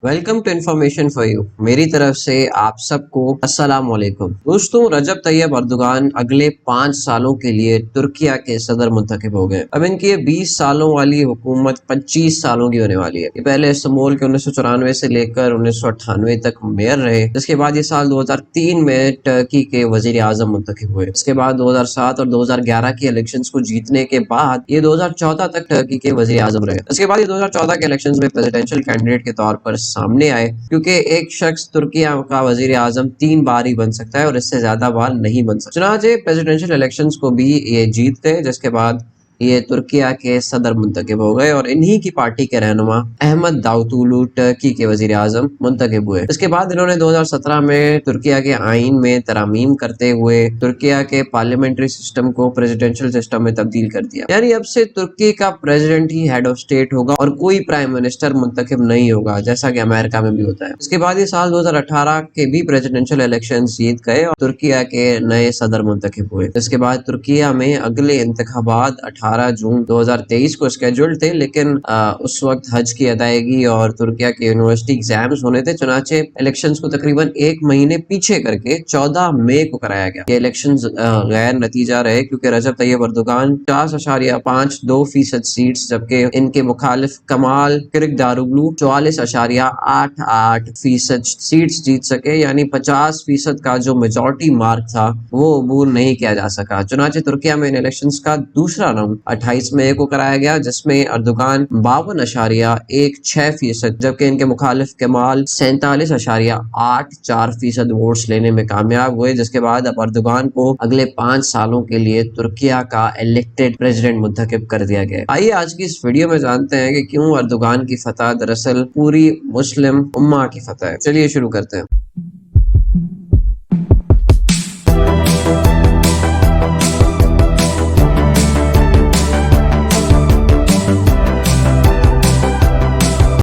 Welcome to information for you. मेरी तरफ से आप सबको अस्सलाम वालेकुम। दोस्तों, रजब तैयब अर्दोगान अगले 5 सालों के लिए तुर्किया के सदर मुंतखब हो गए। अब इनकी 20 सालों वाली हुकूमत 25 सालों की होने वाली है। ये पहले इस्तांबुल के 1994 से लेकर 1998 तक मेयर रहे। जिसके बाद ये साल 2003 में टर्की के वजीर आजम मुंतखब हुए। इसके बाद 2007 और 2011 के इलेक्शन को जीतने के बाद ये 2014 तक टर्की के वजीर आजम रहे। इसके बाद ये 2014 के इलेक्शन में प्रेसिडेंशियल कैंडिडेट के तौर पर सामने आए, क्योंकि एक शख्स तुर्किया का वजीर आजम 3 बार ही बन सकता है और इससे ज्यादा बार नहीं बन सकता। चुनाचे प्रेसिडेंशियल इलेक्शंस को भी ये जीत गए, जिसके बाद ये तुर्किया के सदर मुंतखब हो गए और इन्हीं की पार्टी के रहनुमा अहमद दावतोगलू टर्की के वजीर आजम मुंतखब हुए। इसके बाद इन्होंने 2017 में तुर्किया के आइन में तरामीम करते हुए तुर्किया के पार्लियामेंट्री सिस्टम को प्रेसिडेंशियल सिस्टम में तब्दील कर दिया। यानी अब से तुर्की का president he head of state होगा और कोई प्राइम मिनिस्टर मुंतखब नहीं होगा, जैसा कि अमेरिका में भी होता है। इसके बाद ये साल 2018 के भी प्रेसिडेंशियल इलेक्शन जीत गए और तुर्किया के नए सदर मुंतखब हुए। इसके बाद तुर्किया में अगले इंतखाबात 18 जून 2023 को स्केड्यूल्ड थे, लेकिन उस वक्त हज की अदायगी और तुर्किया के यूनिवर्सिटी एग्जाम्स होने थे। चुनाचे इलेक्शंस को तकरीबन 1 महीने पीछे करके 14 मई को कराया गया। ये इलेक्शंस गैर नतीजा रहे, क्योंकि रजब तैयब अर्दोगान 50.52% सीट्स, जबकि इनके मुखालिफ कमाल किलिचदारोग्लू 44.88% सीट्स जीत सके। यानी 50% का जो मेजोरिटी मार्क था वो अबूर नहीं किया जा सका। चुनाचे तुर्किया में इन इलेक्शंस का दूसरा राउंड 28 मई को कराया गया, जिसमें अर्दोगान 52.16%, जबकि इनके मुखालिफ कमाल 47.84% वोट्स लेने में कामयाब हुए। जिसके बाद अब अर्दोगान को अगले 5 सालों के लिए तुर्किया का इलेक्टेड प्रेसिडेंट मुंतखब कर दिया गया। आइए आज की इस वीडियो में जानते हैं कि क्यों अर्दोगान की फतह दरअसल पूरी मुस्लिम उम्मा की फतह है। चलिए शुरू करते हैं।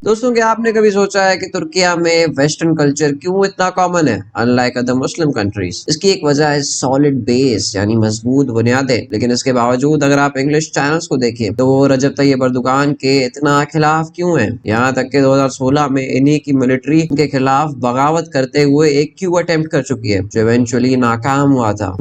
दोस्तों, क्या आपने कभी सोचा है कि तुर्किया में वेस्टर्न कल्चर क्यों इतना कॉमन है अनलाइक अदर मुस्लिम कंट्रीज? इसकी एक वजह है सॉलिड बेस, यानी मजबूत बुनियादें। लेकिन इसके बावजूद अगर आप इंग्लिश चैनल्स को देखें तो वो रजब तैयब अर्दोगान के इतना खिलाफ क्यों है। यहाँ तक कि 2016 में इन्हीं की मिलिट्री के खिलाफ बगावत करते हुए एक क्यू अटेम्प्ट कर चुकी है, जो इवेंचुअली नाकाम हुआ था।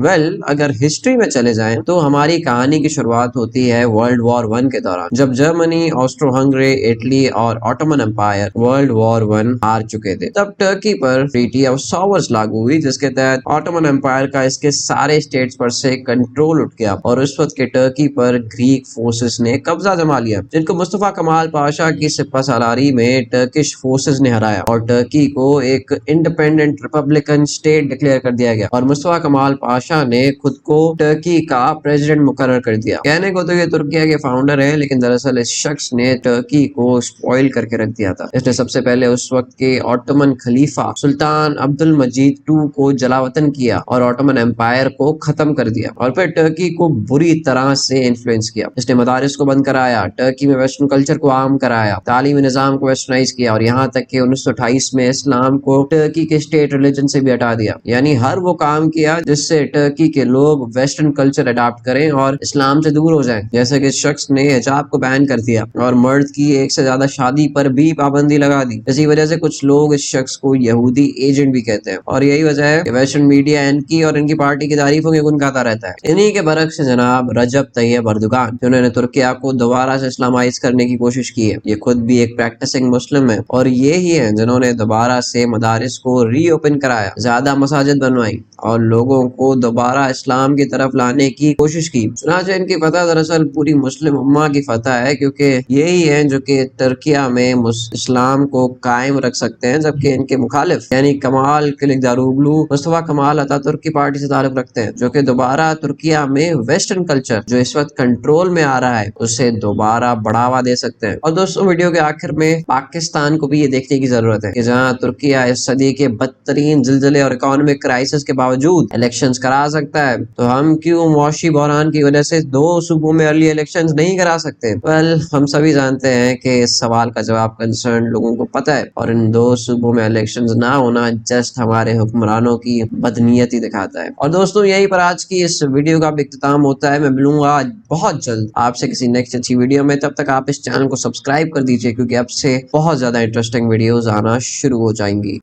अगर हिस्ट्री में चले जाएं तो हमारी कहानी की शुरुआत होती है वर्ल्ड वॉर 1 के दौरान, जब जर्मनी, ऑस्ट्रो हंगरी, इटली और ऑटोमन एम्पायर वर्ल्ड वॉर 1 हार चुके थे। तब टर्की पर ट्रीटी ऑफ सॉवर्स लागू हुई, जिसके तहत ऑटोमन एम्पायर का इसके सारे स्टेट्स पर से कंट्रोल उठ गया और उस वक्त के टर्की पर ग्रीक फोर्सेस ने कब्जा जमा लिया, जिनको मुस्तफा कमाल पाशा की सिपह सालारी में टर्किश फोर्सेस ने हराया और टर्की को एक इंडिपेंडेंट रिपब्लिकन स्टेट डिक्लेयर कर दिया गया। और मुस्तफा कमाल पाशा ने खुद को टर्की का प्रेसिडेंट मुकर्रर कर दिया। कहने को तो ये तुर्किया के फाउंडर है, लेकिन दरअसल इस शख्स ने टर्की को स्पॉइल करके रख दिया था। इसने सबसे पहले उस वक्त के ऑटोमन खलीफा सुल्तान अब्दुल मजीद II को जलावतन किया और ऑटोमन एम्पायर को खत्म कर दिया, और फिर टर्की को बुरी तरह से इन्फ्लुएंस किया। इसने मदारिस को बंद कराया, टर्की में वेस्टर्न कल्चर को आम कराया, तालीमी निजाम को वेस्टर्नाइज किया और यहाँ तक कि 1928 में इस्लाम को टर्की के स्टेट रिलीजन से भी हटा दिया। यानी हर वो काम किया जिससे टर्की के लोग वेस्टर्न कल्चर अडॉप्ट करें और इस्लाम से दूर हो जाएं। जैसे कि इस शख्स ने हिजाब को बैन कर दिया और मर्द की एक से ज्यादा शादी पर भी पाबंदी लगा दी। इसी वजह से कुछ लोग इस शख्स को यहूदी एजेंट भी कहते हैं, और यही वजह है कि वेस्टर्न मीडिया इनकी और इनकी पार्टी की तारीफों के गुण गाता रहता है। इन्हीं के बरक्स जनाब रजब तैयब अर्दोगान, जिन्होंने तुर्किया को दोबारा से इस्लामाइज करने की कोशिश की है। ये खुद भी एक प्रैक्टिसिंग मुस्लिम है और ये ही है जिन्होंने दोबारा से मदारिस को रीओपन कराया, ज्यादा मसाजिद बनवाई और लोगों को दोबारा इस्लाम की तरफ लाने की कोशिश की। चुनांचे इनकी फतह दरअसल पूरी मुस्लिम उम्मा की फतह है, क्योंकि यही है जो कि तुर्किया में इस्लाम को कायम रख सकते हैं, जबकि इनके मुखालिफ यानी कमाल किलिचदारोग्लू मुस्तफा कमाल अतातुर्क की पार्टी से ताल्लुक रखते हैं, जो कि दोबारा तुर्किया में वेस्टर्न कल्चर जो इस वक्त कंट्रोल में आ रहा है उसे दोबारा बढ़ावा दे सकते हैं। और दोस्तों, वीडियो के आखिर में पाकिस्तान को भी ये देखने की जरूरत है कि जहाँ तुर्किया इस सदी के बदतरीन जिलजिले और इकोनॉमिक क्राइसिस के बावजूद इलेक्शंस करा सकता है, तो हम क्यों मौशी बहरान की वजह से 2 सूबों में अर्ली इलेक्शंस नहीं करा सकते? हम सभी जानते हैं कि इस सवाल का जवाब कंसर्न लोगों को पता है, और इन 2 सूबों में इलेक्शंस ना होना जस्ट हमारे हुक्मरानों की बदनीयती दिखाता है। और दोस्तों यहीं पर आज की इस वीडियो का इख्तिताम होता है। मैं मिलूंगा बहुत जल्द आपसे किसी नेक्स्ट अच्छी वीडियो में। तब तक आप इस चैनल को सब्सक्राइब कर दीजिए, क्योंकि अब से बहुत ज्यादा इंटरेस्टिंग वीडियोस आना शुरू हो जाएंगी।